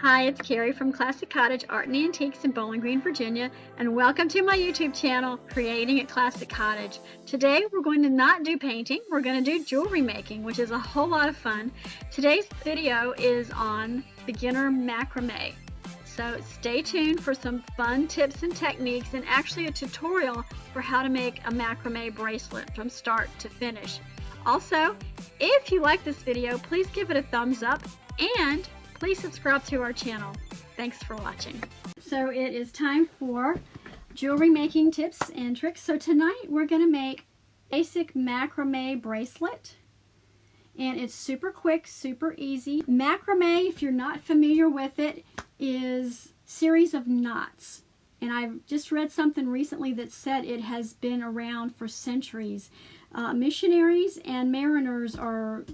Hi, it's Carrie from Classic Cottage Art and Antiques in Bowling Green, Virginia, and welcome to my YouTube channel, Creating at Classic Cottage. Today we're going to not do painting, we're going to do jewelry making, which is a whole lot of fun. Today's video is on beginner macrame. So stay tuned for some fun tips and techniques and actually a tutorial for how to make a macrame bracelet from start to finish. Also, if you like this video, please give it a thumbs up and please subscribe to our channel. Thanks for watching. So it is time for jewelry making tips and tricks. So tonight we're going to make basic macrame bracelet. And it's super quick, super easy. Macrame, if you're not familiar with it, is a series of knots. And I've just read something recently that said it has been around for centuries. Missionaries and mariners are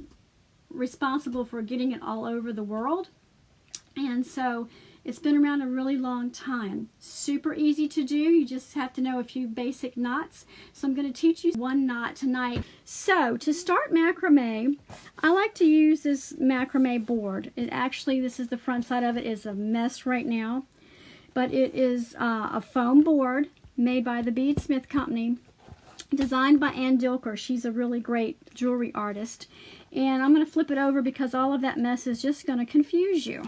responsible for getting it all over the world, and so it's been around a really long time. Super easy to do. You just have to know a few basic knots. So I'm going to teach you one knot tonight. So to start macrame, I like to use this macrame board. This is the front side of it. Is a mess right now, but it is a foam board made by the Beadsmith Company, designed by Ann Dilker. She's a really great jewelry artist. And I'm going to flip it over because all of that mess is just going to confuse you.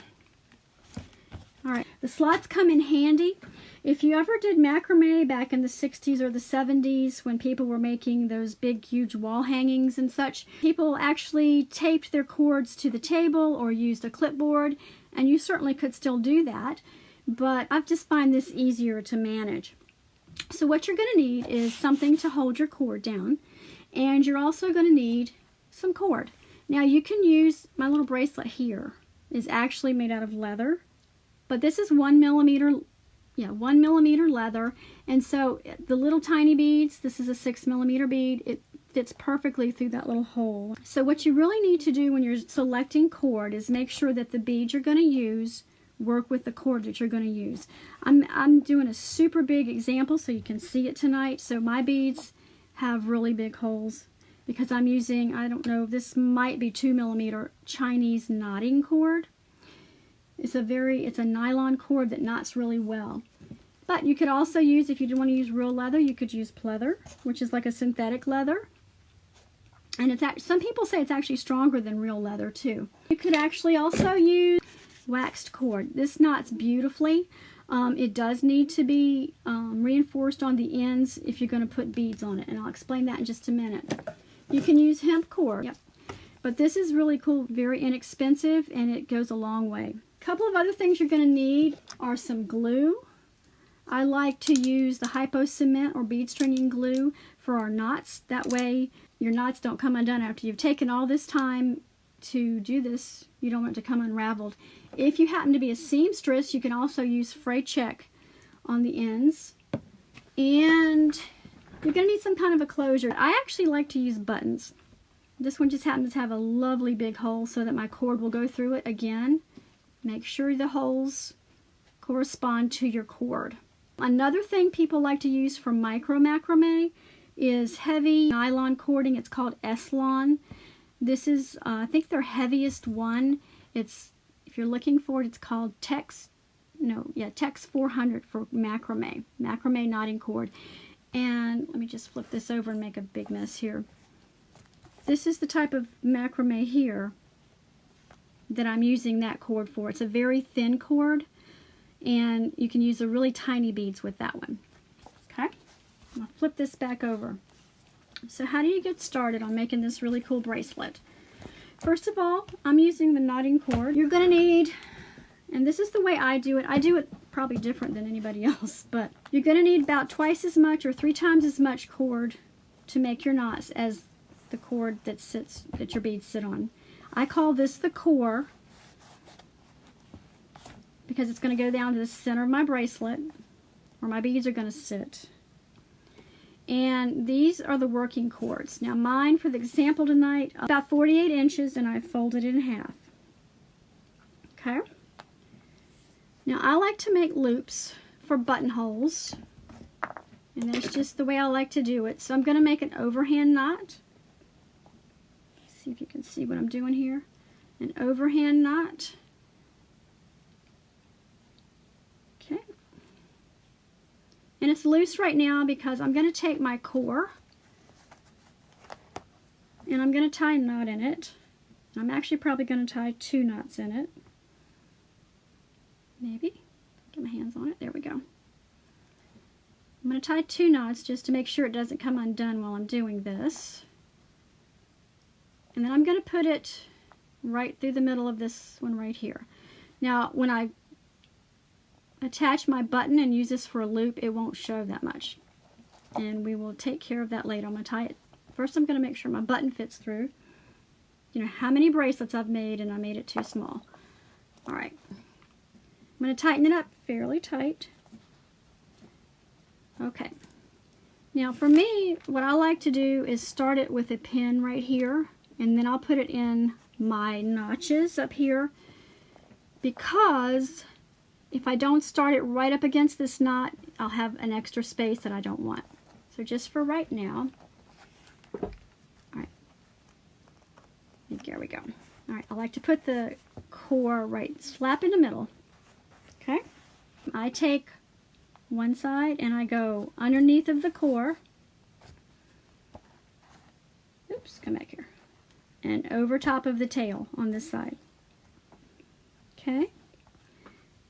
Alright, the slots come in handy. If you ever did macrame back in the 60s or the 70s when people were making those big huge wall hangings and such, people actually taped their cords to the table or used a clipboard, and you certainly could still do that, but I just find this easier to manage. So what you're going to need is something to hold your cord down, and you're also going to need some cord. Now you can use, my little bracelet here is actually made out of leather, but this is 1 millimeter leather, and so the little tiny beads, this is a 6 millimeter bead, it fits perfectly through that little hole. So what you really need to do when you're selecting cord is make sure that the beads you're going to use work with the cord that you're going to use. I'm doing a super big example so you can see it tonight. So my beads have really big holes because I'm using, I don't know, this might be 2 millimeter Chinese knotting cord. It's a nylon cord that knots really well. But you could also use, if you don't want to use real leather, you could use pleather, which is like a synthetic leather. And some people say it's actually stronger than real leather too. You could actually also use waxed cord. This knots beautifully. It does need to be reinforced on the ends if you're going to put beads on it, and I'll explain that in just a minute. You can use hemp cord, yep. But this is really cool, very inexpensive, and it goes a long way. A couple of other things you're going to need are some glue. I like to use the Hypo Cement or bead stringing glue for our knots. That way your knots don't come undone after you've taken all this time to do this. You don't want it to come unraveled. If you happen to be a seamstress, you can also use fray check on the ends. And you're going to need some kind of a closure. I actually like to use buttons. This one just happens to have a lovely big hole so that my cord will go through it again. Make sure the holes correspond to your cord. Another thing people like to use for micro macrame is heavy nylon cording. It's called S-Lon. This is, I think, their heaviest one. If you're looking for it, it's called Tex 400 for macrame knotting cord. And let me just flip this over and make a big mess here. This is the type of macrame here that I'm using that cord for. It's a very thin cord, and you can use the really tiny beads with that one. Okay, I'll flip this back over. So how do you get started on making this really cool bracelet? First of all, I'm using the knotting cord. You're going to need, and this is the way I do it probably different than anybody else, but you're going to need about twice as much or 3 times as much cord to make your knots as the cord that your beads sit on. I call this the core because it's going to go down to the center of my bracelet where my beads are going to sit. And these are the working cords. Now mine, for the example tonight, about 48 inches, and I folded it in half. Okay. Now I like to make loops for buttonholes, and that's just the way I like to do it. So I'm going to make an overhand knot. See if you can see what I'm doing here. An overhand knot. it's loose right now because I'm going to take my core and I'm going to tie a knot in it. I'm actually probably going to tie 2 knots in it. Maybe. Get my hands on it. There we go. I'm going to tie 2 knots just to make sure it doesn't come undone while I'm doing this. And then I'm going to put it right through the middle of this one right here. Now, when I attach my button and use this for a loop, it won't show that much. And we will take care of that later. I'm going to tie it. First, I'm going to make sure my button fits through. You know how many bracelets I've made, and I made it too small. All right. I'm going to tighten it up fairly tight. Okay. Now for me, what I like to do is start it with a pin right here, and then I'll put it in my notches up here, because if I don't start it right up against this knot, I'll have an extra space that I don't want. So just for right now, all right, there we go. All right, I like to put the core right slap in the middle. Okay, I take one side and I go underneath of the core. Oops, come back here. And over top of the tail on this side. Okay.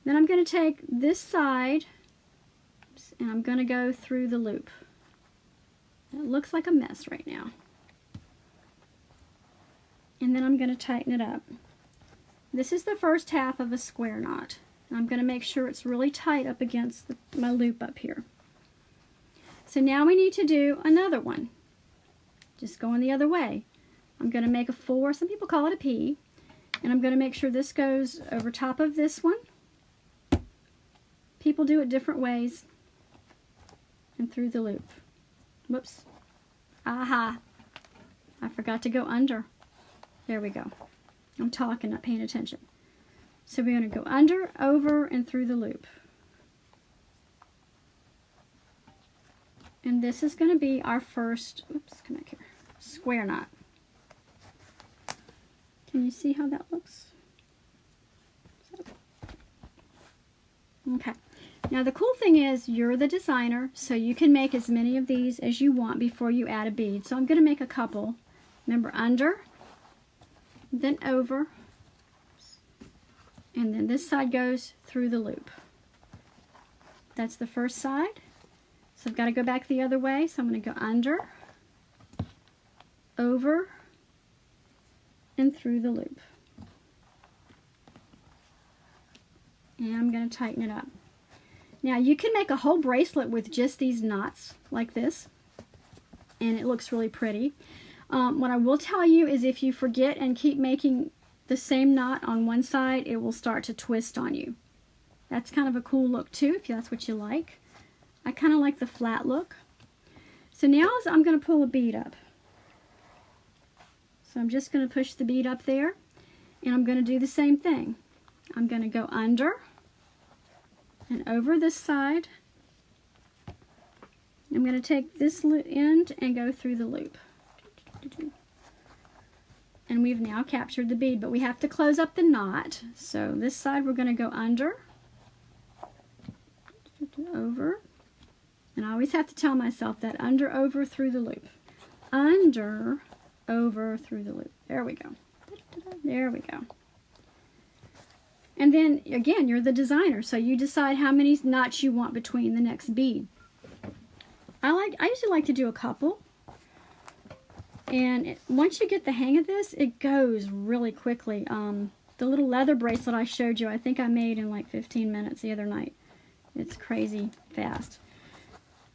Then I'm going to take this side and I'm going to go through the loop. It looks like a mess right now. And then I'm going to tighten it up. This is the first half of a square knot. I'm going to make sure it's really tight up against my loop up here. So now we need to do another one. Just going the other way. I'm going to make a 4, some people call it a P, and I'm going to make sure this goes over top of this one. People do it different ways. And through the loop. Whoops. Aha. I forgot to go under. There we go. I'm talking, not paying attention. So we're going to go under, over, and through the loop. And this is going to be our first, oops, come back here, square knot. Can you see how that looks? Okay. Now the cool thing is you're the designer, so you can make as many of these as you want before you add a bead. So I'm going to make a couple. Remember, under, then over, and then this side goes through the loop. That's the first side. So I've got to go back the other way. So I'm going to go under, over, and through the loop. And I'm going to tighten it up. Now you can make a whole bracelet with just these knots like this, and it looks really pretty. What I will tell you is if you forget and keep making the same knot on one side, it will start to twist on you. That's kind of a cool look too, if that's what you like. I kind of like the flat look. So now I'm going to pull a bead up. So I'm just going to push the bead up there, and I'm going to do the same thing. I'm going to go under and over this side. I'm going to take this end and go through the loop. And we've now captured the bead, but we have to close up the knot. So this side we're going to go under, over, and I always have to tell myself that under, over, through the loop. Under, over, through the loop. There we go. There we go. And then again, you're the designer, so you decide how many knots you want between the next bead. I usually like to do a couple. And once you get the hang of this, it goes really quickly. The little leather bracelet I showed you, I think I made in like 15 minutes the other night. It's crazy fast.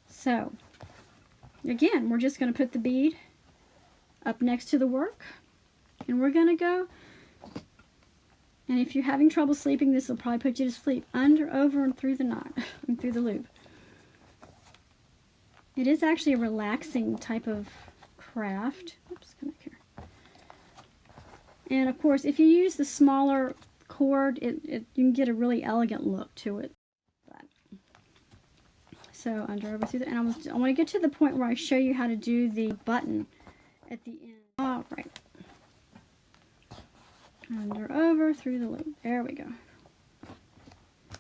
So, again, we're just going to put the bead up next to the work. And we're going to go, and if you're having trouble sleeping, this will probably put you to sleep. Under, over, and through the knot, and through the loop. It is actually a relaxing type of craft. Oops, come back here. And of course, if you use the smaller cord, you can get a really elegant look to it. So under, over, through the, and I want to get to the point where I show you how to do the button at the end. All right. Under, over, through the loop. There we go.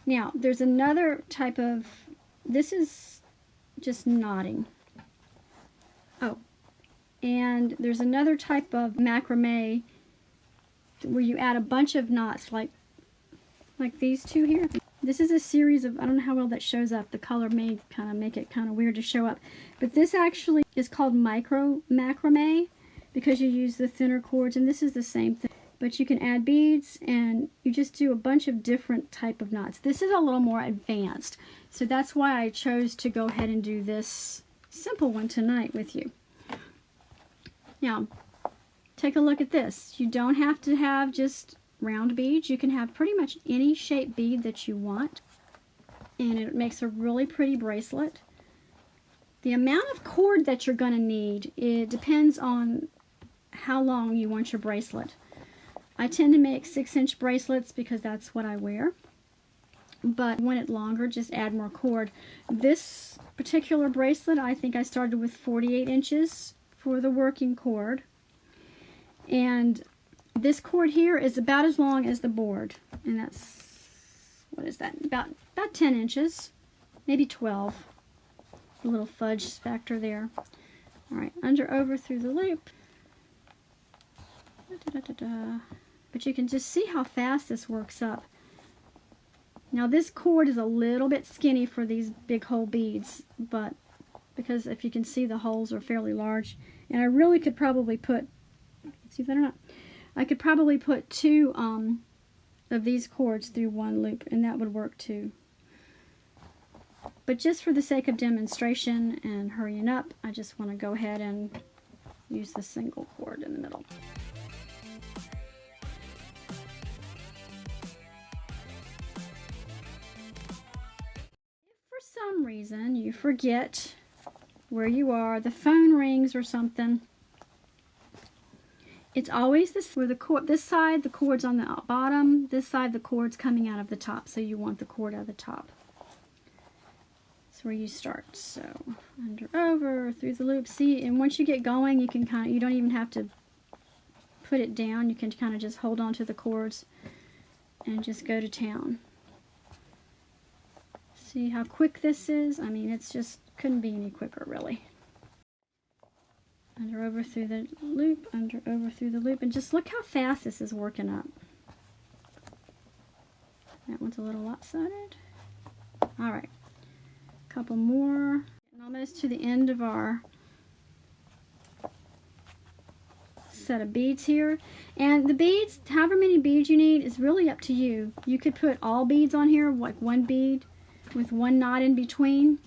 Now, there's another type of, this is just knotting. Oh, and there's another type of macrame where you add a bunch of knots like these two here. This is a series of, I don't know how well that shows up. The color may kind of make it kind of weird to show up. But this actually is called macrame because you use the thinner cords, and this is the same thing. But you can add beads, and you just do a bunch of different type of knots. This is a little more advanced, so that's why I chose to go ahead and do this simple one tonight with you. Now, take a look at this. You don't have to have just round beads. You can have pretty much any shape bead that you want, and it makes a really pretty bracelet. The amount of cord that you're going to need, it depends on how long you want your bracelet. I tend to make 6-inch bracelets because that's what I wear, but if you want it longer, just add more cord. This particular bracelet, I think I started with 48 inches for the working cord, and this cord here is about as long as the board, and that's, what is that, about 10 inches, maybe 12. A little fudge factor there. Alright, under, over, through the loop. But you can just see how fast this works up. Now this cord is a little bit skinny for these big hole beads, but because if you can see, the holes are fairly large, and I really could probably put, see that or not, I could probably put 2 of these cords through one loop, and that would work too. But just for the sake of demonstration and hurrying up, I just want to go ahead and use the single cord in the middle. If for some reason you forget where you are, the phone rings or something, it's always this, where the cord, this side the cord's on the bottom, this side the cord's coming out of the top, so you want the cord out of the top. That's where you start. So under, over, through the loop. See, and once you get going, you can kind of, you don't even have to put it down. You can kind of just hold on to the cords and just go to town. See how quick this is? I mean, it's just, couldn't be any quicker really. Under, over, through the loop, under, over, through the loop, and just look how fast this is working up. That one's a little lopsided. Alright, a couple more. And almost to the end of our set of beads here. And the beads, however many beads you need, is really up to you. You could put all beads on here, like one bead with one knot in between.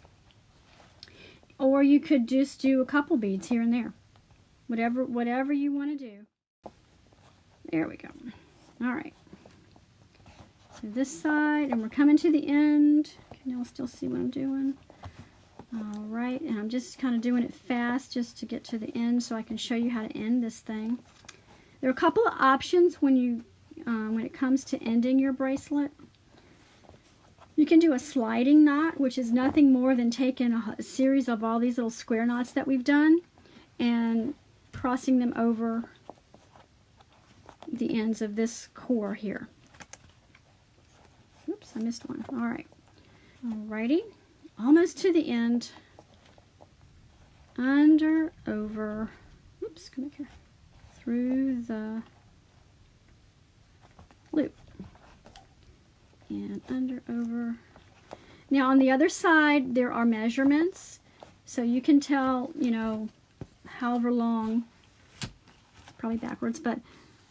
Or you could just do a couple beads here and there. Whatever you want to do. There we go. Alright. So this side, and we're coming to the end. Can y'all still see what I'm doing? Alright, and I'm just kind of doing it fast just to get to the end so I can show you how to end this thing. There are a couple of options when it comes to ending your bracelet. You can do a sliding knot, which is nothing more than taking a series of all these little square knots that we've done and crossing them over the ends of this core here. Oops, I missed one. Alright. Alrighty. Almost to the end. Under, over, oops, come back here. Through the loop. And under, over. Now on the other side there are measurements, so you can tell, you know, however long, probably backwards, but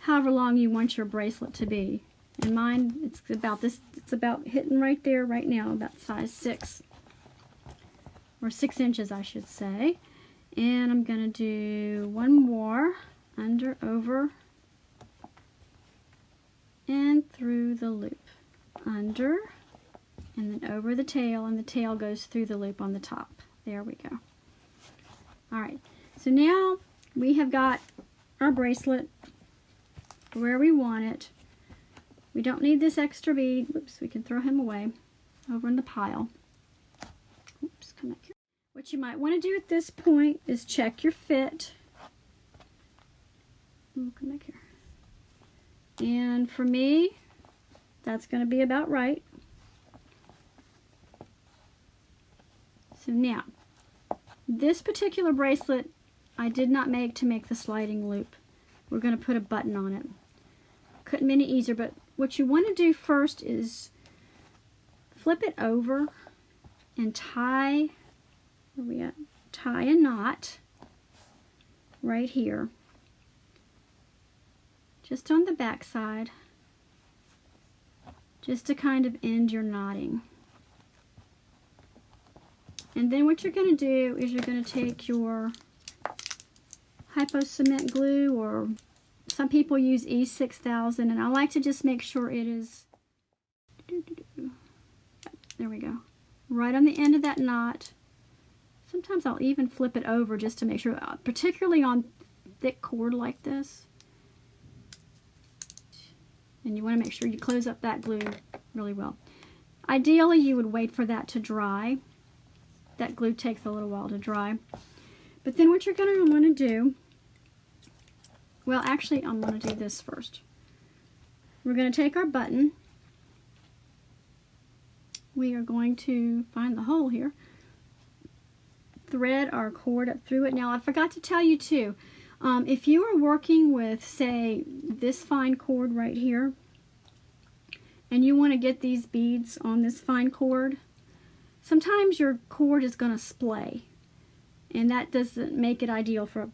however long you want your bracelet to be. And mine, it's about this, it's about hitting right there right now, about size 6 or 6 inches I should say. And I'm gonna do one more, under, over, and through the loop. Under, and then over the tail, and the tail goes through the loop on the top. There we go. Alright, so now we have got our bracelet where we want it. We don't need this extra bead. Oops, we can throw him away over in the pile. Oops, come back here. What you might want to do at this point is check your fit. Ooh, come back here. And for me, that's going to be about right. So now, This particular bracelet I did not make to make the sliding loop. We're going to put a button on it. Couldn't be any easier, but what you want to do first is flip it over and tie, where we at? Tie a knot right here, just on the back side, just to kind of end your knotting. And then what you're going to do is you're going to take your Hypo Cement glue, or some people use E6000, and I like to just make sure it is, there we go, right on the end of that knot. Sometimes I'll even flip it over just to make sure, particularly on thick cord like this. And you want to make sure you close up that glue really well. Ideally, you would wait for that to dry. That glue takes a little while to dry. But then what you're going to want to do, well, actually, I'm going to do this first. We're going to take our button. We are going to find the hole here. Thread our cord up through it. Now, I forgot to tell you too, if you are working with, say, this fine cord right here, and you want to get these beads on this fine cord, sometimes your cord is going to splay, and that doesn't make it ideal for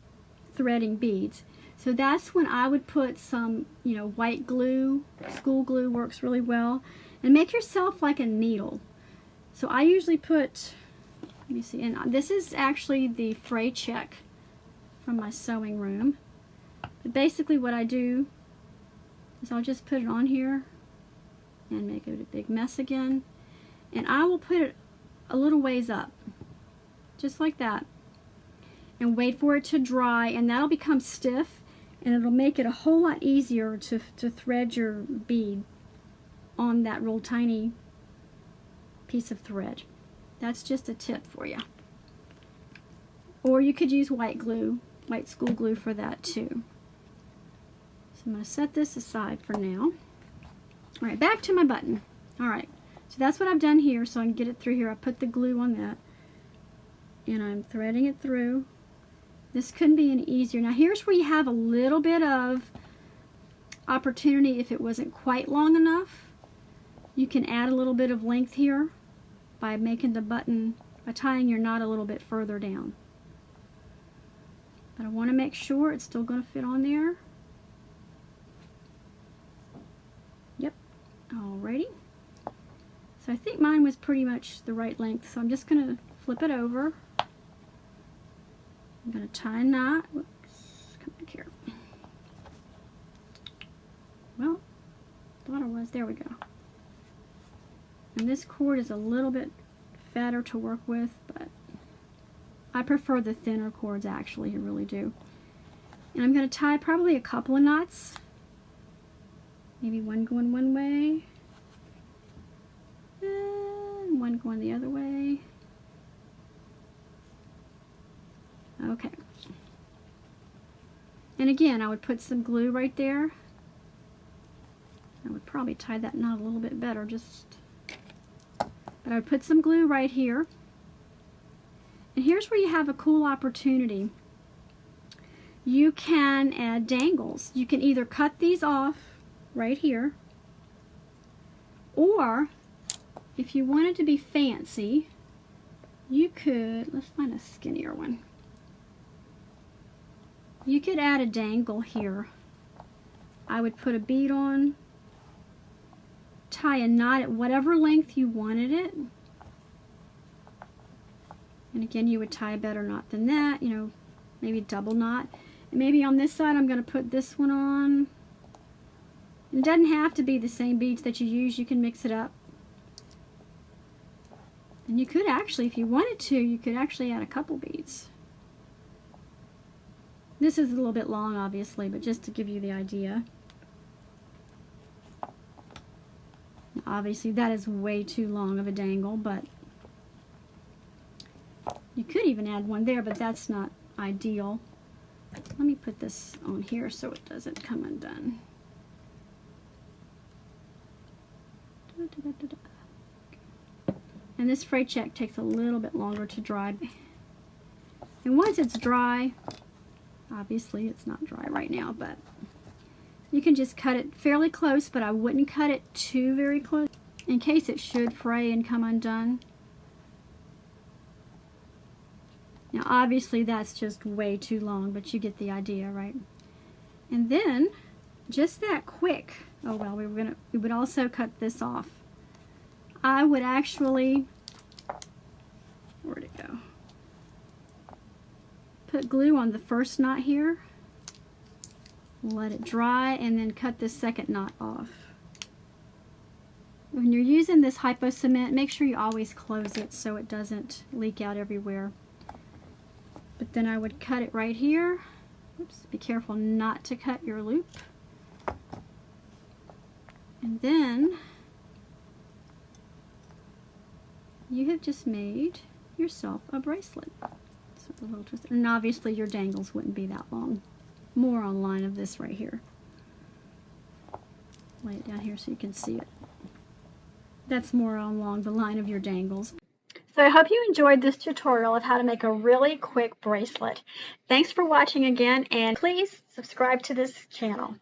threading beads. So that's when I would put some, white glue. School glue works really well. And make yourself like a needle. So I usually put, let me see, and this is actually the fray check from my sewing room. But basically what I do is I'll just put it on here and make it a big mess again. And I will put it a little ways up, just like that, and wait for it to dry, and that'll become stiff, and it'll make it a whole lot easier to thread your bead on that real tiny piece of thread. That's just a tip for you. Or you could use white glue, white school glue for that too. So I'm going to set this aside for now. All right, back to my button. All right, so that's what I've done here, so I can get it through here. I put the glue on that, and I'm threading it through. This couldn't be any easier. Now here's where you have a little bit of opportunity. If it wasn't quite long enough, you can add a little bit of length here by making the button, by tying your knot a little bit further down. But I want to make sure it's still going to fit on there. Yep, alrighty. So I think mine was pretty much the right length, so I'm just going to flip it over. I'm going to tie a knot. Whoops, come back here. Well, thought it was, there we go. And this cord is a little bit fatter to work with, but I prefer the thinner cords actually, I really do. And I'm going to tie probably a couple of knots. Maybe one going one way, and one going the other way. Okay. And again, I would put some glue right there. I would probably tie that knot a little bit better, but I would put some glue right here. And here's where you have a cool opportunity. You can add dangles. You can either cut these off right here, or if you wanted to be fancy, you could, let's find a skinnier one. You could add a dangle here. I would put a bead on, tie a knot at whatever length you wanted it. And again, you would tie a better knot than that, maybe double knot. And maybe on this side, I'm going to put this one on. It doesn't have to be the same beads that you use. You can mix it up. And you could actually, if you wanted to, you could actually add a couple beads. This is a little bit long, obviously, but just to give you the idea. Obviously, that is way too long of a dangle, but you could even add one there, but that's not ideal. Let me put this on here so it doesn't come undone. And this fray check takes a little bit longer to dry. And once it's dry, obviously it's not dry right now, but you can just cut it fairly close, but I wouldn't cut it too very close in case it should fray and come undone. Now obviously that's just way too long, but you get the idea, right? And then just that quick, oh well, we would also cut this off. I would actually, where'd it go? Put glue on the first knot here, let it dry, and then cut the second knot off. When you're using this Hypo Cement, make sure you always close it so it doesn't leak out everywhere. But then I would cut it right here. Oops, be careful not to cut your loop. And then you have just made yourself a bracelet. So a little twist. And obviously your dangles wouldn't be that long. More on line of this right here. Lay it down here so you can see it. That's more along the line of your dangles. So I hope you enjoyed this tutorial of how to make a really quick bracelet. Thanks for watching again, and please subscribe to this channel.